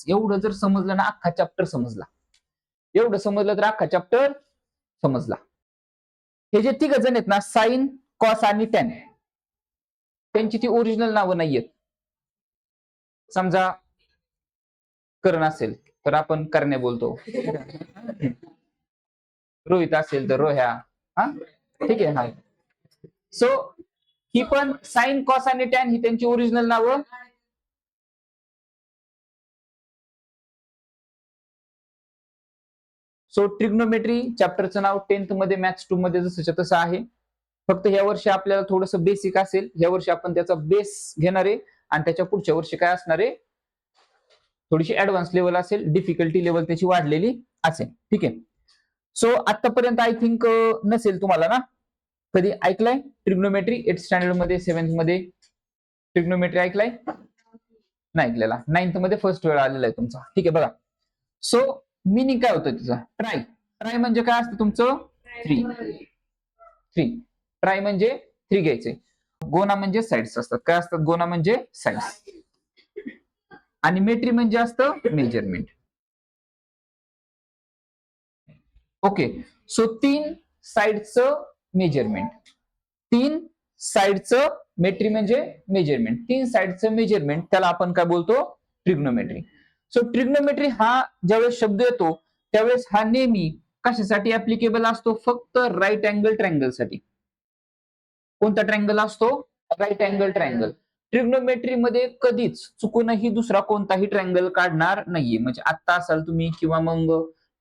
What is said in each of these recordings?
एवढं जर समजलं ना, अख्खा चॅप्टर समजला. एवढं समजलं तर अख्खा चॅप्टर समजला. हे जे तिघ जण आहेत ना, साइन, कॉस आणि टॅन, त्यांची ती ओरिजिनल नावं नाहीयेत. समजा करण असेल तर आपण करणे बोलतो, रोहित असेल तर रोह्या. हा, ठीक आहे. हा, सो ही पण साइन, कॉस आणि टॅन ही त्यांची ओरिजिनल नावं. सो ट्रिग्नोमेट्री चॅप्टरचं नाव 10th मध्ये मॅथ्स 2 मध्ये जसं तसं आहे. फक्त या वर्षी आपल्याला थोडंसं बेसिक असेल. या वर्षी आपण त्याचा बेस घेणार आहे आणि त्याच्या पुढच्या वर्षी काय असणार आहे, थोडीशी ऍडव्हान्स लेवल असेल, डिफिकल्टी लेवल त्याची वाढलेली असेल. ठीक आहे. सो आतापर्यंत आय थिंक नसेल तुम्हाला ना कधी ऐकलंय ट्रिग्नोमेट्री 8th स्टँडर्ड मध्ये, 7th मध्ये ट्रिग्नोमेट्री ऐकलाय? नाही ऐकलेला. 9th मध्ये फर्स्ट वेळ आलेला आहे तुमचा. ठीक आहे, बघा. सो मिनिंग काय होतं तिचं? ट्राय. ट्राय म्हणजे काय असतं तुमचं? 3. ट्राय म्हणजे 3 घ्यायचे. गोना म्हणजे साइड्स असतात. काय असतात? गोना म्हणजे साइड्स. आणि मेट्री म्हणजे असतं मेजरमेंट. ओके. सो 3 साइडचं मेजरमेंट. 3 साइडचं मेट्री म्हणजे मेजरमेंट. 3 साइडचं मेजरमेंट त्याला आपण काय बोलतो? ट्रिग्नोमेट्री. सो ट्रिग्नोमेट्री हा ज्यावेळेस शब्द येतो त्यावेळेस हा नेहमी कशासाठी ऍप्लिकेबल असतो? फक्त राईट अँगल ट्रायंगल साठी. कोणता ट्रायंगल असतो? Right angle triangle. ट्रिग्नोमेट्री मध्ये कधीच चुकूनही दुसरा कोणताही ट्रायंगल काढणार नाहीये. म्हणजे आता असाल तुम्ही किंवा मग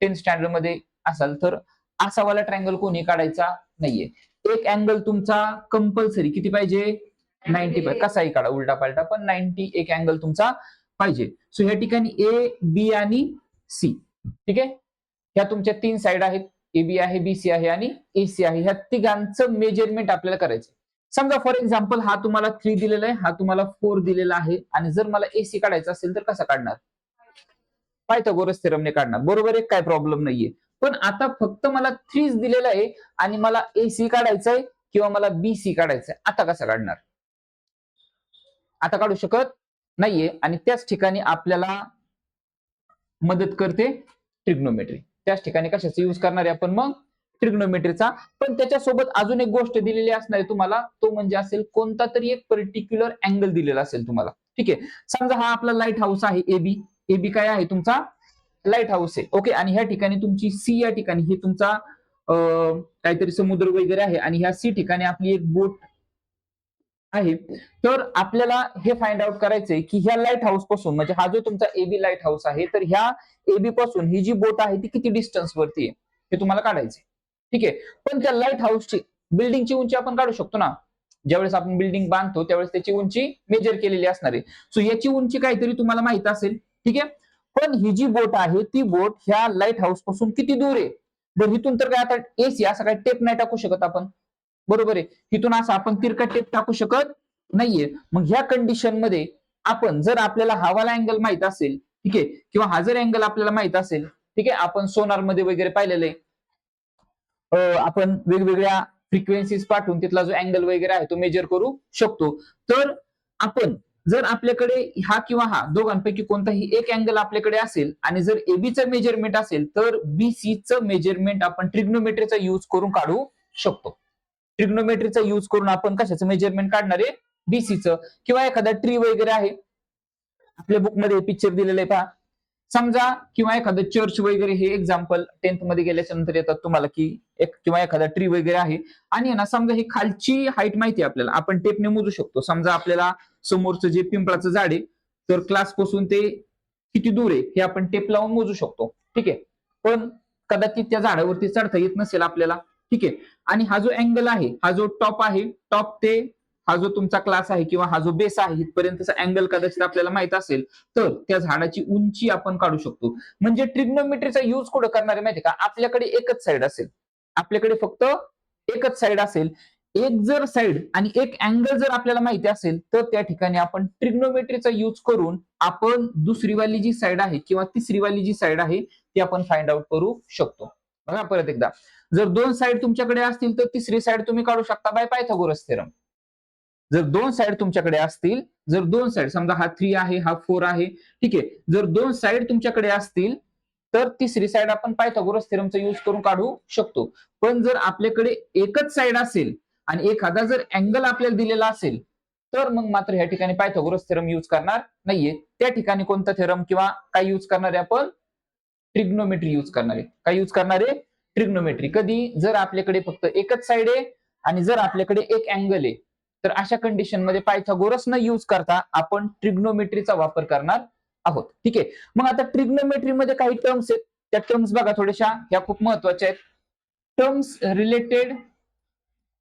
10th स्टँडर्ड मध्ये असाल तर असा वाला ट्रायंगल कोणी काढायचा नाहीये. एक अँगल तुमचा कंपल्सरी किती पाहिजे? 90. कसाही काढा उलटा पालटा, पण 90 एक अँगल तुमचा पाहिजे. सो या ठिकाणी ए, बी आणि सी. ठीक आहे. ह्या तुमच्या 3 साइड आहेत. ए बी आहे, बी सी आहे आणि ए सी आहे. ह्या तिघांचं मेजरमेंट आपल्याला करायचं. समजा फॉर एक्झाम्पल हा तुम्हाला 3 दिलेला आहे, हा तुम्हाला 4 दिलेला आहे आणि जर मला एसी काढायचा असेल तर कसा काढणार? पायथागोरस थेरमने काढणार. बरोबर आहे, काय प्रॉब्लेम नाहीये. पण आता फक्त मला 3 दिलेला आहे आणि मला एसी काढायचंय किंवा मला बीसी काढायचंय. आता कसं काढणार? आता काढू शकत नाहीये. आणि त्याच ठिकाणी आपल्याला मदत करते ट्रिग्नोमेट्री. त्याच ठिकाणी कशाचा यूज करणार आहे आपण मग? ट्रिग्नोमेट्रीचा. पण त्याच्यासोबत अजून एक गोष्ट दिलेली असणार आहे तुम्हाला, तो म्हणजे असेल कोणता तरी एक पर्टिक्युलर अँगल दिलेला असेल तुम्हाला. ठीक आहे. समजा हा आपला लाईट हाऊस आहे एबी. एबी काय आहे तुमचा? लाईट हाऊस आहे. ओके. आणि ह्या ठिकाणी तुमची सी या ठिकाणी हे तुमचा काहीतरी समुद्र वगैरे आहे आणि ह्या सी ठिकाणी आपली एक बोट आहे. तर आपल्याला हे फाइंड आउट करायचंय की ह्या लाईट हाऊस पासून, म्हणजे हा जो तुमचा एबी लाईट हाऊस आहे, तर ह्या एबी पासून ही जी बोट आहे ती किती डिस्टन्स वरती आहे हे तुम्हाला काढायचंय. ठीक आहे. पण त्या लाईट हाऊसची बिल्डिंगची उंची आपण काढू शकतो ना. ज्यावेळेस आपण बिल्डिंग बांधतो त्यावेळेस त्याची उंची मेजर केलेली असणार आहे. सो याची उंची काहीतरी तुम्हाला माहित असेल. ठीक आहे. पण ही जी बोट आहे ती बोट ह्या लाईट हाऊस पासून किती दूर आहे? बरं, इथून तर काय आता एसी असा काही टेप नाही टाकू शकत आपण. बरोबर आहे. इथून असं आपण तिरका टेप टाकू शकत नाहीये. मग ह्या कंडिशन मध्ये आपण जर आपल्याला हा वाला अँगल माहित असेल, ठीक आहे, किंवा हा जर अँगल आपल्याला माहित असेल, ठीक आहे, आपण सोनार मध्ये वगैरे पाहिलेलं आहे. आपण वेगवेगळ्या फ्रिक्वेन्सीज पाठवून तिथला जो अँगल वगैरे आहे तो मेजर करू शकतो. तर आपण जर आपल्याकडे हा किंवा हा दोघांपैकी कोणताही एक अँगल आपल्याकडे असेल आणि जर एबीचं मेजरमेंट असेल तर बीसीचं मेजरमेंट आपण ट्रिग्नोमेट्रीचा यूज करून काढू शकतो. ट्रिग्नोमेट्रीचा यूज करून आपण कशाचं मेजरमेंट काढणार आहे? बीसीचं. किंवा एखादा ट्री वगैरे आहे, आपल्या बुकमध्ये पिक्चर दिलेलं आहे पहा. समजा किंवा एखादं चर्च वगैरे, हे एक्झाम्पल 10th मध्ये गेल्याच्या नंतर येतात तुम्हाला की एक किंवा एखादा ट्री वगैरे आहे आणि ना समजा ही खालची हाईट माहिती आहे आपल्याला, आपण टेपने मोजू शकतो. समजा आपल्याला समोरचं जे पिंपळाचं झाड आहे तर क्लास पासून ते किती दूर आहे हे आपण टेप लावून मोजू शकतो. ठीक आहे. पण कदाचित त्या झाडावरती चढता येत नसेल आपल्याला. ठीक आहे. आणि हा जो अँगल आहे, हा जो टॉप आहे, टॉप ते हा जो तुमचा क्लास आहे किंवा हा जो बेस आहे इथपर्यंतचा अँगल कदाचित आपल्याला माहित असेल तर त्या झाडाची उंची आपण काढू शकतो. म्हणजे ट्रिग्नोमेट्रीचा यूज कुठं करणार आहे माहिती का? आपल्याकडे एकच साइड असेल, आपल्याकडे फक्त एकच साइड असेल. एक जर साइड आणि एक अँगल जर आपल्याला माहिती असेल तर त्या ठिकाणी आपण ट्रिग्नोमेट्रीचा यूज करून आपण दुसरी वाली जी साइड आहे किंवा तिसरी वाली जी साइड आहे ती आपण फाइंड आउट करू शकतो. बघा परत एकदा, जर 2 साइड तुमच्याकडे असतील तर तिसरी साइड तुम्ही काढू शकता बाय पायथागोरस थेरम. जर दोन साइड तुमच्याकडे असतील, जर दोन साइड समजा हा 3 आहे, हा 4 आहे, ठीक आहे. जर दोन साइड तुमच्याकडे असतील तर तिसरी साइड आपण पायथागोरस थेरमचा यूज करून काढू शकतो. पण जर आपल्याकडे एकच साइड असेल आणि एखादा जर अँगल आपल्याला दिलेला असेल तर मग मात्र ह्या ठिकाणी पायथागोरस थेरम यूज करणार नाहीये. त्या ठिकाणी कोणता थेरम किंवा काय यूज करणार आहे आपण? ट्रिग्नोमेट्री यूज करणार आहे. काय यूज करणार आहे? ट्रिग्नोमेट्री. कधी? जर आपल्याकडे फक्त एकच साइड आहे आणि जर आपल्याकडे एक अँगल आहे तर अशा कंडिशन मध्ये पायथागोरस न यूज करता आपण ट्रिग्नोमेट्रीचा वापर करणार आहोत. ठीक आहे. मग आता ट्रिग्नोमेट्री मध्ये काही टर्म्स आहेत, त्या टर्म्स बघा थोड्याशा, ह्या खूप महत्वाच्या आहेत. Terms related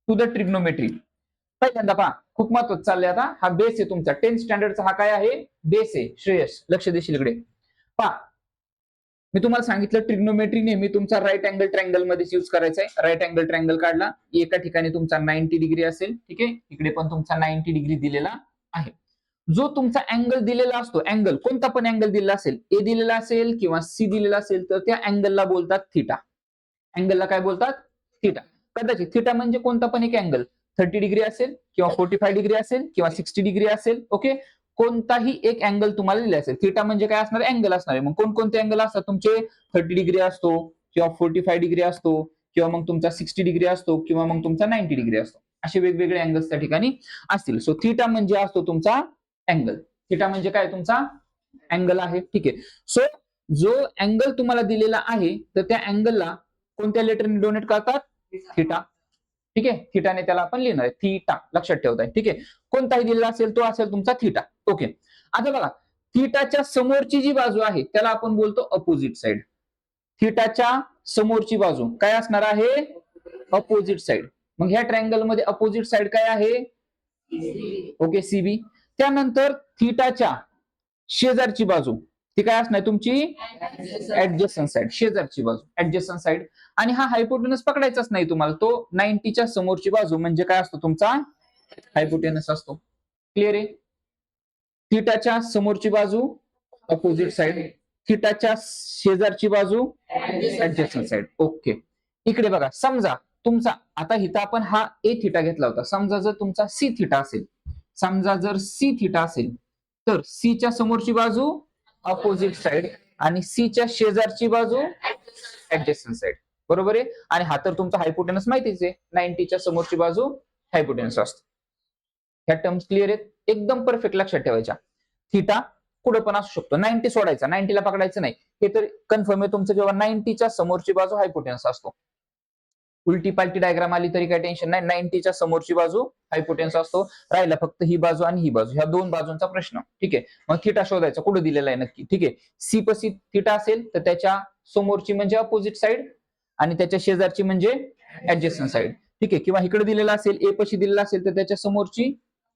to the trigonometry. पहिल्यांदा पहा, खूप महत्वाचं चाललंय आता. हा बेस आहे तुमचा 10th स्टँडर्डचा. हा काय आहे? बेस आहे. श्रेयस लक्ष देशील इकडे. पहा, मी तुम्हाला सांगितलं ट्रिग्नोमेट्री नेहमी तुमचा राईट अँगल ट्रायंगल मध्येच यूज करायचा आहे. राईट अँगल ट्रायंगल काढला, एका ठिकाणी तुमचा 90 डिग्री असेल, ठीक आहे. इकडे पण तुमचा 90 डिग्री दिलेला आहे. जो तुमचा अँगल दिलेला असतो, अँगल कोणता पण अँगल दिलेला असेल, ए दिलेला असेल किंवा सी दिलेला असेल, तर त्या अँगलला बोलतात थीटा. अँगलला काय बोलतात? थीटा. कदाचित थीटा म्हणजे कोणता पण एक अँगल, 30 डिग्री असेल किंवा 45 डिग्री असेल किंवा 60 डिग्री असेल, ओके. कोणताही एक अँगल तुम्हाला दिला असेल. थीटा म्हणजे काय असणार? अँगल असणार आहे. मग कोणकोणते अँगल असतात तुमचे? 30 डिग्री असतो किंवा 45 डिग्री असतो किंवा मग तुमचा 60 डिग्री असतो किंवा मग तुमचा 90 डिग्री असतो. असे वेगवेगळे अँगल्स त्या ठिकाणी असतील. सो थीटा म्हणजे असतो तुमचा अँगल. थीटा म्हणजे काय? तुमचा अँगल आहे. ठीक आहे. सो जो अँगल तुम्हाला दिलेला आहे तर त्या अँगलला कोणत्या लेटरने डोनेट करतात? थीटा. ठीक आहे. थीटाने त्याला आपण लिहिणार आहे. थीटा लक्षात ठेवताय. ठीक आहे. कोणताही दिलेला असेल तो असेल तुमचा थीटा. ओके. आता बघा, थीटाच्या समोरची जी बाजू आहे त्याला आपण बोलतो अपोजिट साइड. थीटाच्या समोरची बाजू काय असणार आहे? Opposite side. मग ह्या ट्रायंगल मध्ये अपोजिट साइड काय आहे? Okay, CB. त्यानंतर थीटाच्या शेजारची बाजू ती काय असणार तुमची? Adjacent side. शेजारची बाजू ऍडजस्टंट साइड. आणि हा हायपोटेनस पकडायचाच नाही तुम्हाला. तो 90च्या समोरची बाजू म्हणजे काय असतो तुमचा? हायपोटेनस असतो. क्लिअर आहे? थीटाच्या समोरची बाजू अपोजिट साइड, थीटाच्या शेजारची बाजू ऍडजस्टंट साइड. ओके. इकडे बघा, समजा तुमचा आता इथं आपण हा ए थीटा घेतला होता. समजा जर तुमचा सी थीटा असेल, समजा जर सी थीटा असेल तर सीच्या समोरची बाजू अपोजिट साइड आणि सीच्या शेजारची बाजू ऍडजस्टंट साइड. बरोबर आहे? आणि हा तर तुमचा हायपोटेनस माहितीच आहे. 90च्या समोरची बाजू हायपोटेनस असतो. ह्या टर्म्स क्लिअर आहेत? एकदम परफेक्ट लक्षात ठेवायच्या. थीटा कुठं पण असू शकतो. 90 सोडायचा, 90ला पकडायचं नाही. हे तर कन्फर्म आहे तुमचं, जेव्हा 90च्या समोरची बाजू हायपोटेनस असतो. उलटी पालटी डायग्राम आली तरी काही टेन्शन नाही. 90च्या समोरची बाजू हायपोटेनस असतो. राहिला फक्त ही बाजू आणि ही बाजू, ह्या दोन बाजूंचा प्रश्न. ठीक आहे. मग थीटा शोधायचा कुठं दिलेला आहे नक्की. ठीक आहे. सी पसी थीटा असेल तर त्याच्या समोरची म्हणजे अपोजिट साइड आणि त्याच्या शेजारची म्हणजे ऍडजस्टंट साइड. ठीक आहे. किंवा इकडे दिलेला असेल, ए पशी दिलेला असेल तर त्याच्या समोरची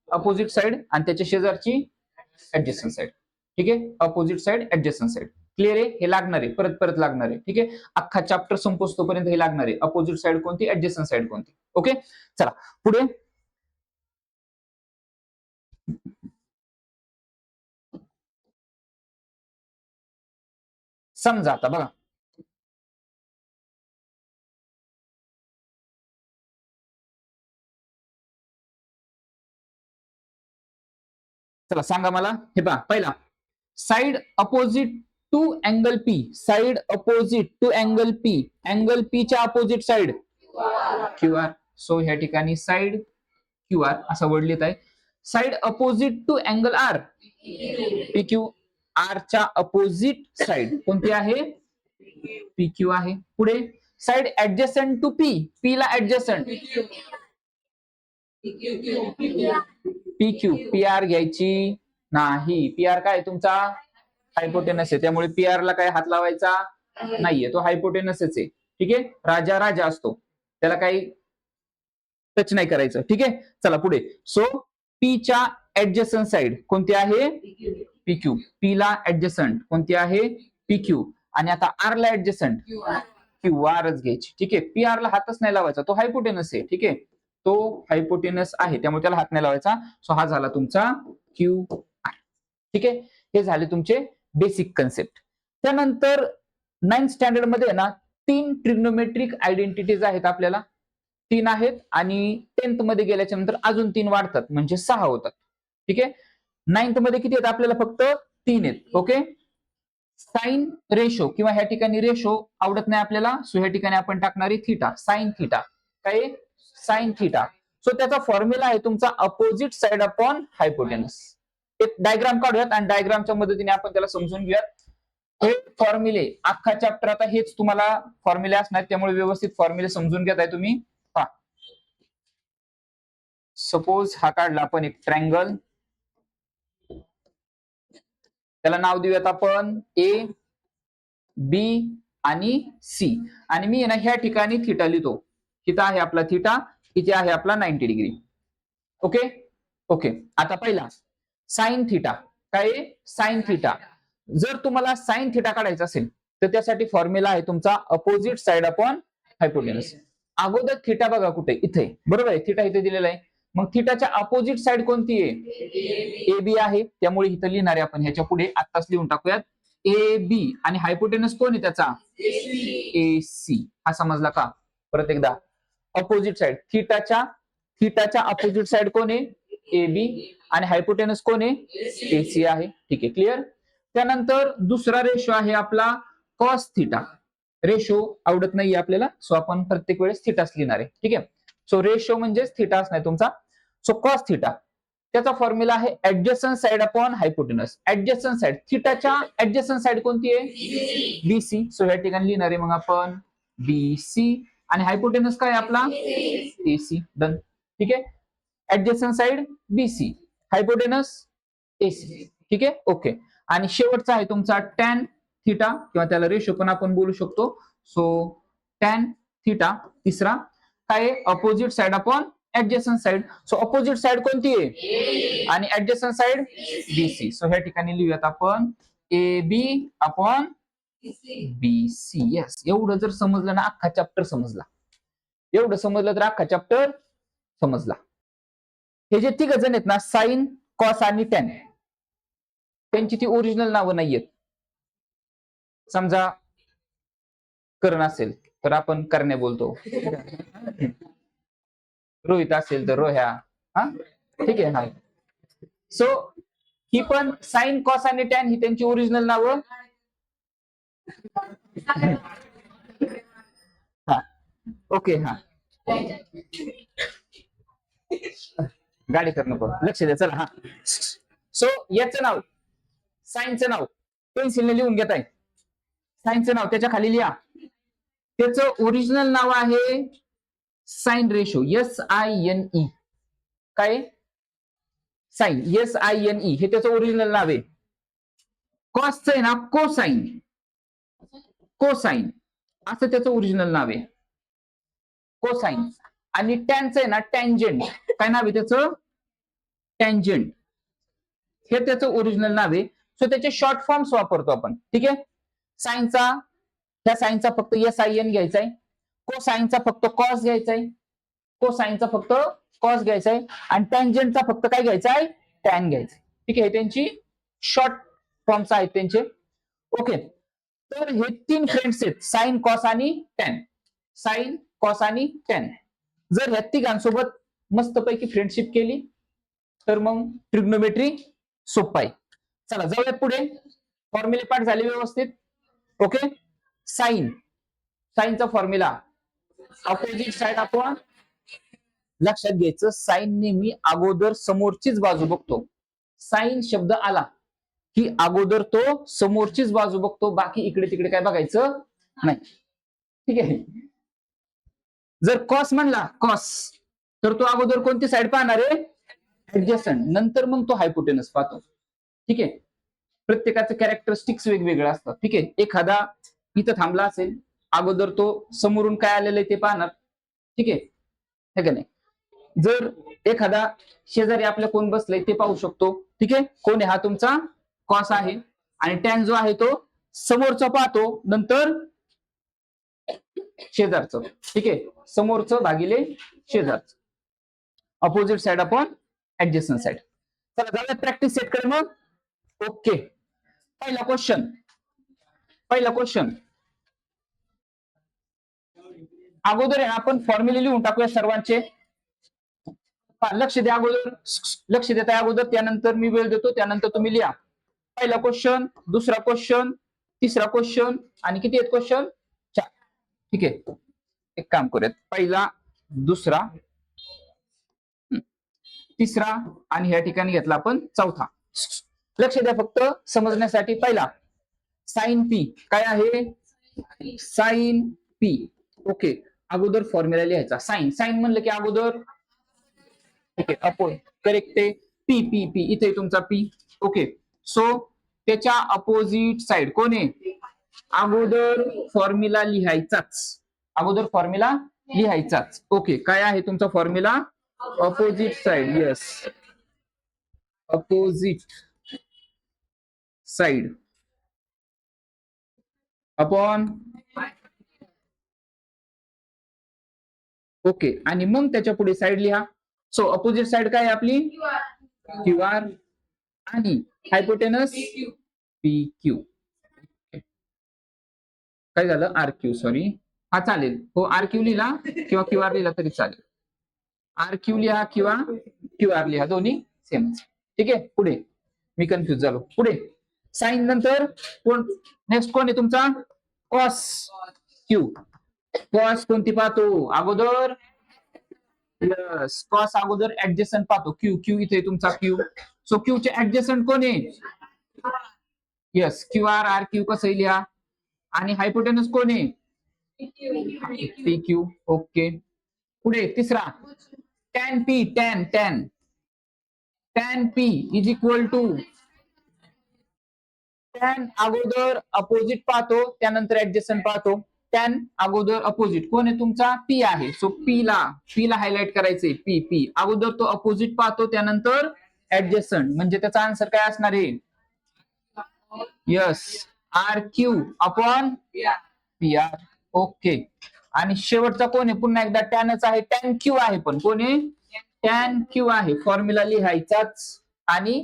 अपोजिट साइड आणि त्याच्या शेजारची ऍडजस्टंट साइड. ठीक आहे. Opposite side, adjacent side. Clear आहे? हे लागणार आहे, परत परत लागणार आहे. ठीक आहे. अख्खा चॅप्टर संपोस्तोपर्यंत हे लागणार आहे. अपोजिट साइड कोणती, ऍडजस्टंट साइड कोणती. ओके. चला पुढे. समजा आता बघा, चला सांगा मला. हे पहा, पहिला side opposite to angle P. Side opposite to angle P. Angle P च्या opposite side Q R. So ह्या ठिकाणी साइड क्यू आर असा वर्ड लिहित आहे. Side opposite to angle R P Q. R च्या अपोजिट साइड कोणती आहे? P Q आहे. पुढे side adjacent to P. P ला adjacent P Q. P R घ्यायची नाही. पी आर काय तुमचा? हायपोटेनस आहे. त्यामुळे पी आर ला काय हात लावायचा नाहीये. तो हायपोटेनसच आहे. ठीक आहे. राजा राजा असतो, त्याला काही टच नाही करायचं. ठीक आहे. चला पुढे. सो पी च्या ऍडजस्टंट साइड कोणती आहे? P Q. पी ला ऍडजस्टंट कोणती आहे? P Q. आणि आता आर ला ऍडजस्टंट क्यू आरच घ्यायची. ठीक आहे. पी आर ला हातच नाही लावायचा, तो हायपोटेनस आहे. ठीक आहे. तो हायपोटेनस आहे त्यामुळे त्याला हात नाही लावायचा. सो हा झाला तुमचा क्यू आर. ठीक आहे. हे झाले तुमचे बेसिक कन्सेप्ट. त्यानंतर 9th स्टँडर्ड मध्ये ना 3 ट्रिग्नोमेट्रिक आयडेंटिटीज आहेत आपल्याला. 3 आहेत आणि 10th मध्ये गेल्याच्या नंतर अजून 3 वाढतात म्हणजे 6 होतात. ठीक आहे. 9th मध्ये किती आहेत आपल्याला फक्त 3 आहेत. ओके. साइन रेशो किंवा ह्या ठिकाणी रेशो आवडत नाही आपल्याला, सो ह्या ठिकाणी आपण टाकणारी थिटा, साइन थिटा. काय साइन थिटा. सो त्याचा फॉर्म्युला आहे तुमचा अपोजिट साइड अपॉन हायपोटेनस. एक डायग्राम काढूयात आणि डायग्रामच्या मदतीने आपण त्याला समजून घेऊयात. हे फॉर्म्युले अख्खा चॅप्टर आता हेच तुम्हाला फॉर्म्युले असणार, त्यामुळे व्यवस्थित फॉर्म्युले समजून घेताय तुम्ही. पहा, सपोज हा काढला आपण एक ट्रायंगल, त्याला नाव देऊयात आपण ए, बी आणि सी. आणि मी ना ह्या ठिकाणी थिटा लिहितो. किती आहे आपला थिटा, किती आहे आपला 90 डिग्री. ओके. ओके. आता पहिला साइन थिटा. काय साइन थिटा. जर तुम्हाला साइन थिटा काढायचा असेल तर त्यासाठी फॉर्म्युला आहे तुमचा अपोजिट साइड अपॉन हायपोटेनस. अगोदर थिटा बघा कुठे, इथे बरोबर आहे, थिटा इथे दिलेला आहे. मग थिटाच्या अपोजिट साइड कोणती आहे, ए बी आहे, त्यामुळे इथं लिहिणार आहे आपण ह्याच्या पुढे आत्ताच लिहून टाकूयात ए बी. आणि हायपोटेनस कोण आहे त्याचा, ए सी. हा समजला का. परत एकदा अपोजिट साइड, थिटाच्या अपोजिट साइड कोण आहे, ए बी. आणि हायपोटेनस कोण आहे, ए सी आहे. ठीक आहे, क्लिअर. त्यानंतर दुसरा रेशो आहे आपला कॉस थिटा. रेशो आवडत नाहीये आपल्याला, सो आपण प्रत्येक वेळेस थिटाच लिहिणार आहे. ठीक आहे. सो रेशो म्हणजेच थिटाच नाही तुमचा. सो कॉस थिटा, त्याचा फॉर्म्युला आहे adjacent side upon hypotenuse. Adjacent side, थिटाच्या ऍडजस्टंट साइड कोणती आहे, बीसी. सो या ठिकाणी लिहिणार आहे मग आपण बीसी. आणि हायपोटेनस काय आपला, एसी. डन. ठीक आहे. Adjacent side BC, hypotenuse AC. ठीक आहे. ओके. आणि शेवटचा आहे तुमचा टॅन थिटा, किंवा त्याला रेशो पण आपण बोलू शकतो. सो टॅन थिटा तिसरा काय, opposite side upon adjacent side. So opposite side कोणती आहे आणि ऍडजस्टंट साइड बीसी. सो ह्या ठिकाणी लिहूयात आपण A B upon BC. Yes. एवढं जर समजलं ना अख्खा चॅप्टर समजला. एवढं समजलं तर अख्खा चॅप्टर समजला. हे जे तिघ जण आहेत ना, साइन, कॉस आणि टॅन, त्यांची ती ओरिजिनल नावं नाहीयेत. समजा कर्ण असेल तर आपण करणे बोलतो, रोहित असेल तर रोह्या. हा, ठीक आहे. हा, सो ही पण साइन, कॉस आणि टॅन ही त्यांची ओरिजिनल नावं. हा, ओके. हा, गाडी करणं पण लक्ष द्या. चला. हा, सो याचं नाव, साइनचं नाव पेन्सिलने लिहून घेत आहे. साइनचं नाव त्याच्या खाली लिहा. त्याचं ओरिजिनल नाव आहे साइन रेशो, SINE. काय, साइन, SINE हे त्याचं ओरिजिनल नाव आहे. कॉसचं आहे ना कोसाइन, कोसाइन असं त्याचं ओरिजिनल नाव आहे, कोसाइन. आणि टॅनचं आहे ना टँजंट, काय नाव आहे त्याचं, टँजंट. हे त्याचं ओरिजिनल नाव आहे. सो त्याचे शॉर्ट फॉर्म्स वापरतो आपण. ठीक आहे. साइनचा, त्या साइनचा फक्त SIN घ्यायचा आहे, कोसाइनचा फक्त कॉस घ्यायचा आहे, कोसाइनचा फक्त कॉस घ्यायचा आहे, आणि टँजंटचा फक्त काय घ्यायचा आहे, टॅन घ्यायचा आहे. ठीक आहे. त्यांची शॉर्ट फॉर्म्स आहेत त्यांचे. ओके. तर हे 3 फ्रेंड्स आहेत, साइन, कॉस आणि टॅन. साइन, कॉस आणि टॅन. जर ह्या तिघांसोबत मस्तपैकी फ्रेंडशिप केली तर मग ट्रिग्नोमेट्री सोपं आहे. चला जाऊयात पुढे. फॉर्म्युले पाठ झाले व्यवस्थित. ओके. साइन, साइनचा फॉर्म्युला अपोजिट साइड अपॉन, लक्षात घ्यायचं साइन नेहमी अगोदर समोरचीच बाजू बघतो. साइन शब्द आला की अगोदर तो समोरचीच बाजू बघतो, बाकी इकडे तिकडे काय बघायचं नाही. ठीक आहे. जर कॉस म्हणला, कॉस, तर तो अगोदर कोणती साइड पाहणार आहे, ऍडजस्टंट. नंतर मग तो हायपोटेनस पाहतो. ठीक आहे. प्रत्येकाचं कॅरेक्टरिस्टिक्स वेगवेगळं असतं. ठीक आहे. एखादा इथं थांबला असेल, अगोदर तो समोरून काय आलेलं आहे ते पाहणार. ठीक आहे, हे का नाही. जर एखादा शेजारी आपल्या कोण बसलंय ते पाहू शकतो. ठीक आहे. कोण आहे, हा तुमचा कॉस आहे. आणि टॅन जो आहे तो समोरचा पाहतो, नंतर शेजारचं. ठीक आहे. समोरचं भागिले शेजारचं, opposite side upon adjacent side. चला जाऊया प्रॅक्टिस सेट कडे मग. ओके. पहिला क्वेश्चन, अगोदर आहे ना आपण फॉर्म्युले लिहून टाकूया सर्वांचे. लक्ष द्या अगोदर, लक्ष देता अगोदर, त्यानंतर मी वेळ देतो, त्यानंतर तुम्ही लिहा. पहिला क्वेश्चन, दुसरा क्वेश्चन, तिसरा क्वेश्चन आणि किती आहेत क्वेश्चन? 4. ठीक आहे, एक काम करूयात. पहिला, दुसरा, तिसरा आणि ह्या ठिकाणी घेतला आपण चौथा. लक्ष द्या फक्त समजण्यासाठी. पहिला साइन पी काय आहे? Sine P. ओके, अगोदर फॉर्म्युला लिहायचा. साइन, साइन म्हणलं की अगोदर, ओके, अपोज, करेक्ट आहे. पी पी पी इथे तुमचा पी. ओके, सो त्याच्या अपोजिट साइड कोण आहे? अगोदर फॉर्म्युला लिहायचाच, अगोदर फॉर्म्युला लिहायचाच. ओके, काय आहे तुमचा formula? Opposite side. Yes, opposite side upon, okay, आणि मग त्याच्या पुढे साइड लिहा. सो अपोजिट साइड काय आहे आपली? क्यू आर आणि हायपोटेनस पी क्यू. काय झालं? R Q, sorry. हा चालेल, हो, आर क्यू लिहिला किंवा क्यू आर लिहिला तरी चालेल. आर क्यू लिहा किंवा क्यू आर लिहा, दोन्ही सेम. ठीक आहे, पुढे मी कन्फ्युज झालो. पुढे साइन नंतर कोण? नेक्स्ट कोण आहे तुमचा? Cos Q. कॉस कोणती पाहतो अगोदर? यस, कॉस अगोदर ऍडजस्टंट पाहतो. क्यू, क्यू इथे तुमचा क्यू. सो क्यू चे ऍडजस्टंट कोण आहे? Yes, Q R, R Q कसं लिहा. आणि हायपोटेनस कोण आहे? P Q. ओके, पुढे तिसरा tan P. Tan, tan, tan P is equal to, tan अगोदर अपोजिट पाहतो, त्यानंतर ऍडजस्टंट पाहतो. टॅन अगोदर अपोजिट कोण आहे तुमचा? पी आहे. सो पी ला हायलाइट करायचंय. पी पी अगोदर तो अपोजिट पाहतो, त्यानंतर ऍडजस्टंट, म्हणजे त्याचा आन्सर काय असणार आहे? Yes, R Q upon P R. Okay, आणि शेवटचा कोण आहे? पुन्हा एकदा टॅनच आहे. टॅन क्यू आहे, पण कोण आहे? टॅन क्यू आहे. फॉर्म्युला लिहायचाच. आणि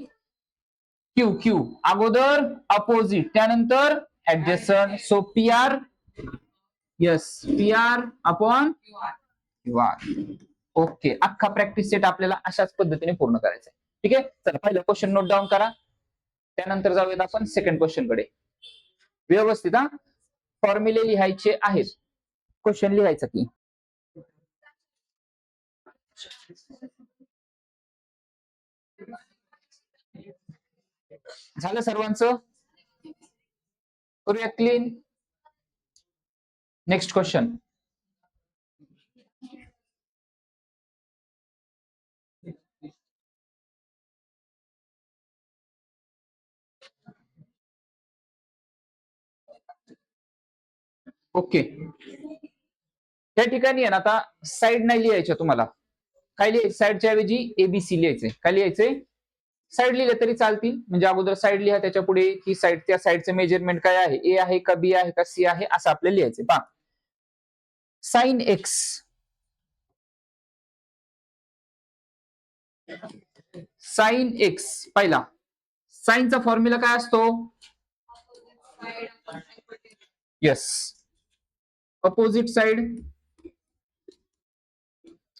क्यू, क्यू अगोदर अपोजिट, त्यानंतर adjacent. So P R, yes, P R upon Q R. Okay, अख्खा प्रॅक्टिस सेट आपल्याला अशाच पद्धतीने पूर्ण करायचा आहे. ठीक आहे, चला पहिला क्वेश्चन नोट डाऊन करा, त्यानंतर जाऊयात आपण सेकंड क्वेश्चन कडे. व्यवस्थित हा, फॉर्म्युले लिहायचे आहेत. क्वेश्चन लिहायचा की झालं सर्वांचं? करूया क्लीन. Next question. ओके, त्या ठिकाणी आहे ना, आता साइड नाही लिहायच्या तुम्हाला. काय लिहायचं? साइडच्या ऐवजी एबीसी लिहायचंय. काय लिहायचंय? साइड लिहिले तरी चालतील, म्हणजे अगोदर साइड लिहा, त्याच्या पुढे ही साइड, त्या साइडचं मेजरमेंट काय आहे? ए आहे का बी आहे का सी आहे, असं आपल्याला लिहायचंय. पहा, साइन एक्स, साइन एक्स. पहिला साइनचा फॉर्म्युला काय असतो? Yes, opposite side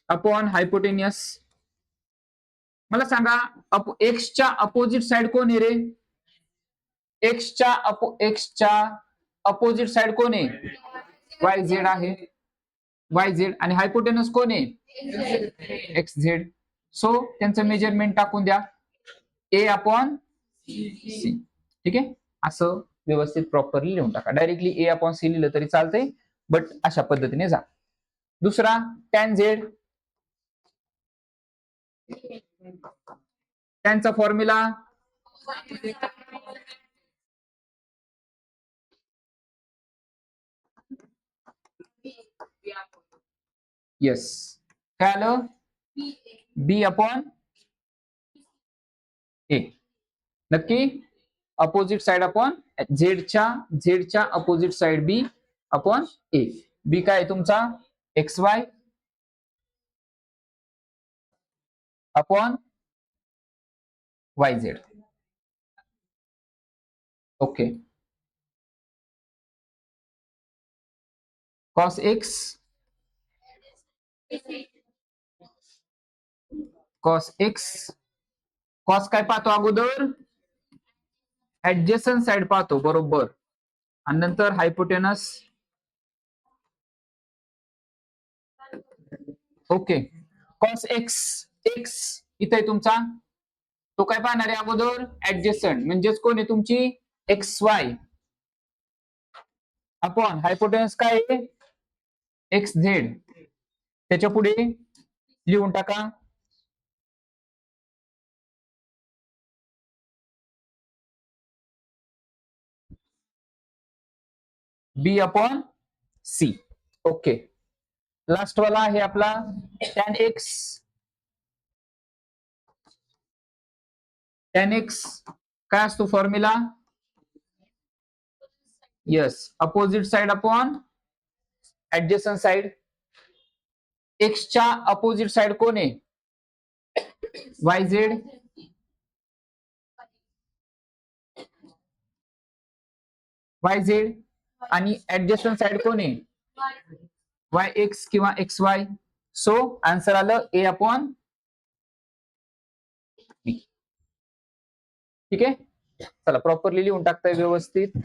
upon hypotenuse. मला सांगा, एक्सच्या अपोजिट साइड कोण आहे रे? एक्सच्या अपोजिट साइड कोण आहे? वाय झेड आहे. Y Z. आणि हायपोटेनस कोण आहे? X Z. सो त्यांचं मेजरमेंट टाकून द्या, ए अपॉन सी. ठीक आहे, असं व्यवस्थित प्रॉपरली लिहून टाका. डायरेक्टली ए अपॉन सी लिहिलं तरी चालतंय, बट अशा पद्धतीने जा. दुसरा टॅन झेड. टॅनचा फॉर्म्युला यस, काय आलं? B upon A. नक्की अपोजिट साइड अपॉन झेडच्या opposite side B upon A. B काय आहे तुमचा? X Y upon Y Z. Okay, cos X cos X, cos काय पाहतो अगोदर? ऍडजेसंट साइड पाहतो, बरोबर. आणि नंतर hypotenuse. Okay. Cos X, X इथे आहे तुमचा, तो काय पाहणार आहे अगोदर? ऍडजेसंट, म्हणजेच कोण आहे तुमची? X Y. अपॉन हायपोटेनस काय आहे? X Z. त्याच्या पुढे लिहून टाका बी अपॉन सी. ओके. लास्ट वाला आहे आपला टॅन एक्स. टॅन एक्स काय असतो formula? Yes, opposite side upon adjacent side. एक्सच्या अपोजिट साइड कोण आहे? Y Z. Y Z. आणि ऍडजेसंट साइड कोण आहे? वाय एक्स किंवा एक्स वाय. सो आन्सर आलं ए अपॉन बी. ठीक आहे, चला प्रॉपरली लिहून टाकताय व्यवस्थित.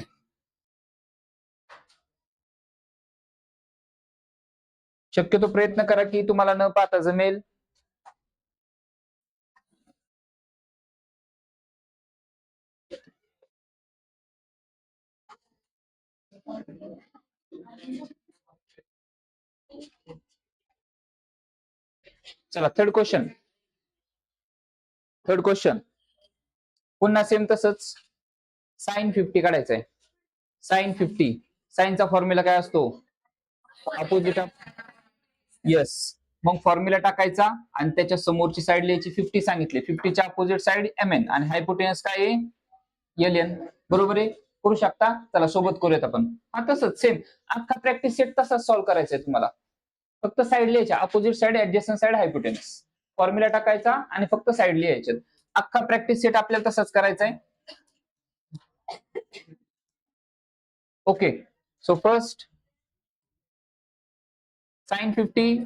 शक्यतो प्रयत्न करा की तुम्हाला न पाहता जमेल. चला थर्ड क्वेश्चन. थर्ड क्वेश्चन पुन्हा सेम तसंच. साइन 50 काढायचं आहे. साइन 50, साइनचा फॉर्म्युला काय असतो? Opposite of. यस, मग फॉर्म्युला टाकायचा आणि त्याच्या समोरची साइड लिहायची. 50 सांगितले, 50च्या अपोजिट साइड एम एन आणि हायपोटेनस काय आहे? L N. बरोबर आहे, करू शकता. चला सोबत करूयात आपण. हा तसंच सेम अख्खा प्रॅक्टिस सेट तसाच सॉल्व्ह करायचा आहे तुम्हाला. फक्त साइड लिहायच्या, opposite side, adjacent side, hypotenuse. Formula टाकायचा आणि फक्त साइड लिहायचे. अख्खा प्रॅक्टिस सेट आपल्याला तसाच करायचा आहे. Okay. So first sine 50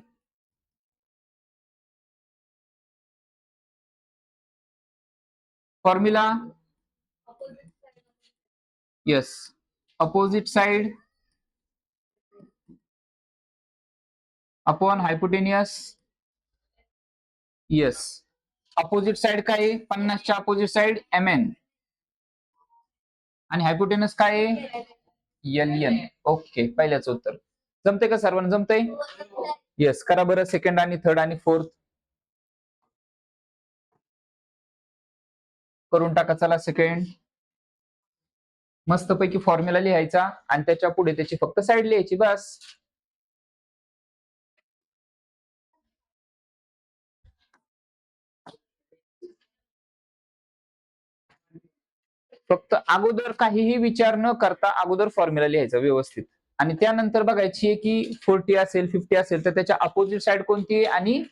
formula. Yes, opposite side upon hypotenuse. Yes, opposite side काय आहे? 50च्या अपोजिट साइड एम एन आणि हायपोटेनस काय आहे? L N. ओके, पहिल्याच उत्तर. जमते का सर्वांना? जमतंय? येस, करा बरं सेकंड आणि थर्ड आणि फोर्थ. करून टाका. चला सेकंड. मस्तपैकी फॉर्म्युला लिहायचा आणि त्याच्या पुढे त्याची फक्त साइड लिहायची, बस. फक्त अगोदर काहीही विचार न करता अगोदर फॉर्म्युला लिहायचा व्यवस्थित आणि त्यानंतर बघायची आहे की 40 असेल 50 असेल तर त्याच्या अपोजिट साइड कोणती आहे आणि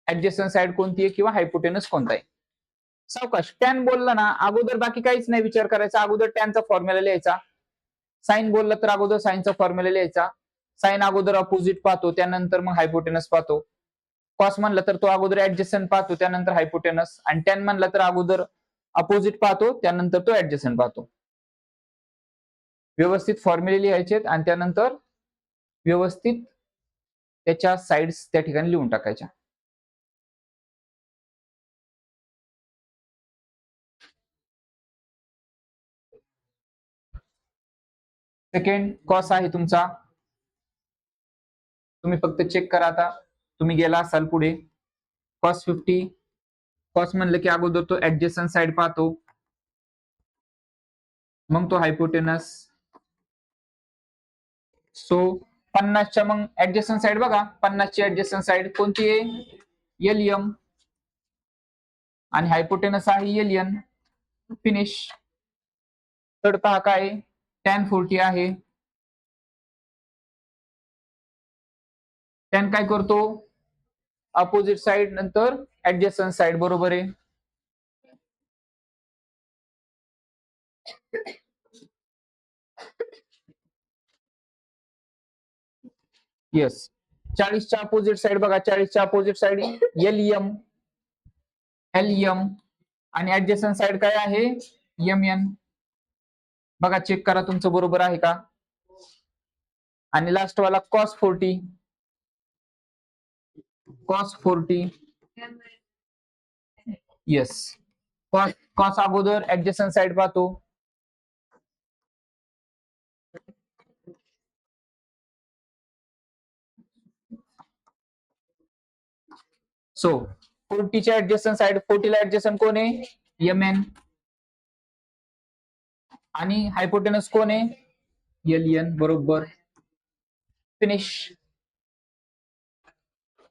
ऍडजस्टंट साइड कोणती आहे किंवा हायपोटेनस कोणता आहे. सावकाश. टॅन बोलला ना अगोदर बाकी काहीच नाही विचार करायचा, अगोदर टॅनचा फॉर्म्युला लिहायचा. साइन बोलला तर अगोदर साइनचा फॉर्म्युला लिहायचा. साइन अगोदर अपोजिट पाहतो, त्यानंतर मग हायपोटेनस पाहतो. कॉस म्हणला तर तो अगोदर ऍडजस्टंट पाहतो, त्यानंतर हायपोटेनस. आणि टॅन म्हणला तर अगोदर अपोजिट पाहतो, त्यानंतर तो ऍडजस्टंट पाहतो. व्यवस्थित फॉर्म्युले लिहायचे आणि त्यानंतर व्यवस्थित त्याच्या साइड्स त्या ठिकाणी लिहून टाकायच्या. सेकंड कॉस आहे तुमचा. तुम्ही फक्त चेक करा. आता तुम्ही गेला असाल पुढे. कॉस 50, कॉस म्हणलं की अगोदर तो ऍडजस्टंट साइड पाहतो, मग तो हायपोटेनस. सो 50च्या मग ऍडजस्टंट साइड बघा, 50ची ऍडजस्टंट साइड कोणती आहे? एल एम आणि हायपोटेनस आहे एल एन. फिनिश. थर्ड पहा काय? टॅन 40 आहे. टॅन काय करतो? अपोजिट साइड नंतर ऍडजस्टंट साइड. बरोबर आहे. येस, 40च्या अपोजिट साइड बघा, 40च्या अपोजिट साइड LM, LM आणि ऍडजस्टंट साइड काय आहे MN. बघा चेक करा तुमचं बरोबर आहे का. आणि लास्ट वाला cos 40, cos 40 येस. कॉस अगोदर ऍडजस्टंट साइड पाहतो. सो 40च्या ऍडजस्टंट साइड, 40ला ऍडजस्टंट कोण आहे MN आणि हायपोटेनस कोण आहे LN. बरोबर. फिनिश.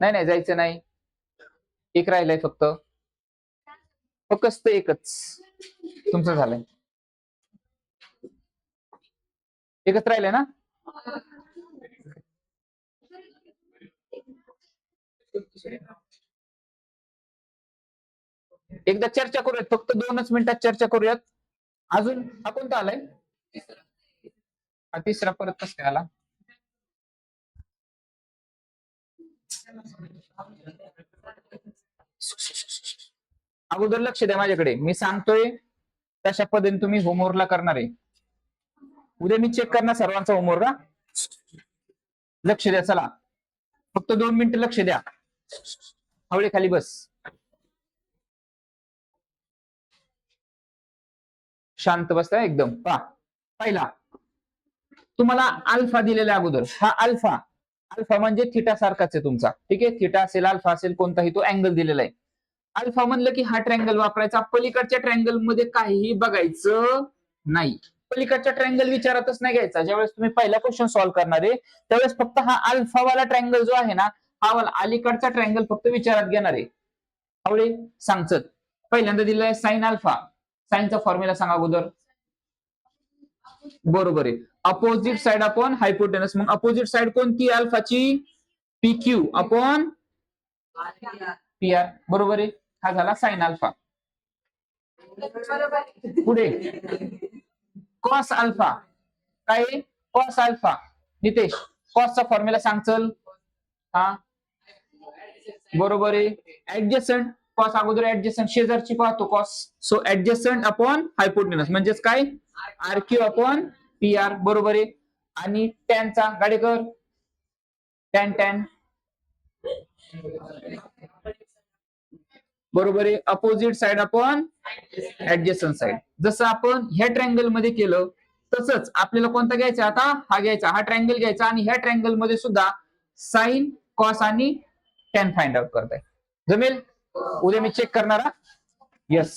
नाही जायचं नाही, एक राहिलंय फक्त एकच तुमचं झालंय, एकच राहिलंय ना. एकदा चर्चा करूयात, फक्त 2च मिनिटात चर्चा करूयात. अजून हा कोणता आलाय, हा तिसरा परत कसं काय आला. अगोदर लक्ष द्या माझ्याकडे, मी सांगतोय तशा पद्धतीने तुम्ही होमवर्कला करणार आहे. उद्या मी चेक करणार सर्वांचा होमवर्क. लक्ष द्या, चला फक्त 2 मिनिटं लक्ष द्या. हवळे खाली बस, शांत बसता एकदम. पहा पहिला तुम्हाला अल्फा दिलेला अगोदर, हा अल्फा म्हणजे थिटा सारखाच आहे तुमचा, ठीक आहे. थिटा असेल, अल्फा असेल, कोणताही तो अँगल दिलेला आहे. अल्फा म्हणलं की हा ट्रँगल वापरायचा, पलीकडच्या ट्रँगल मध्ये काहीही बघायचं नाही. पलीकडच्या ट्रँगल विचारातच नाही घ्यायचा. ज्यावेळेस तुम्ही पहिला क्वेश्चन सॉल्व्ह करणार आहे त्यावेळेस फक्त हा अल्फावाला ट्रँगल जो आहे ना, हा वाला अलीकडचा ट्रँगल फक्त विचारात घेणार आहे. आवडे सांगचत. पहिल्यांदा दिलेला आहे साइन अल्फा. साइनचा फॉर्म्युला सांगा अगोदर. बरोबर आहे, अपोजिट साइड अपॉन हायपोटेनस. मग अपोजिट साइड कोणती अल्फाची, PQ अपॉन PR. बरोबर आहे, हा झाला साइन अल्फा. पुढे कॉस अल्फा. काय कॉस अल्फा नितेश, कॉसचा फॉर्म्युला सांग चल. हा बरोबर आहे, ऍडजस्टंट. कॉस अगोदर ऍडजस्टंट, शेजारची पाहतो cos. So adjacent upon hypotenuse म्हणजेच काय RQ अपॉन PR. बरोबर आहे. आणि टॅनचा गाडेकर, टॅन बरोबर आहे, opposite side upon adjacent side. जसं आपण ह्या ट्रँगल मध्ये केलं तसंच आपल्याला कोणता घ्यायचा आता, हा घ्यायचा, हा ट्रँगल घ्यायचा आणि ह्या ट्रँगल मध्ये सुद्धा साइन, कॉस आणि टॅन फाइंड आउट करताय. जमेल. उद्या मी चेक करणार. येस.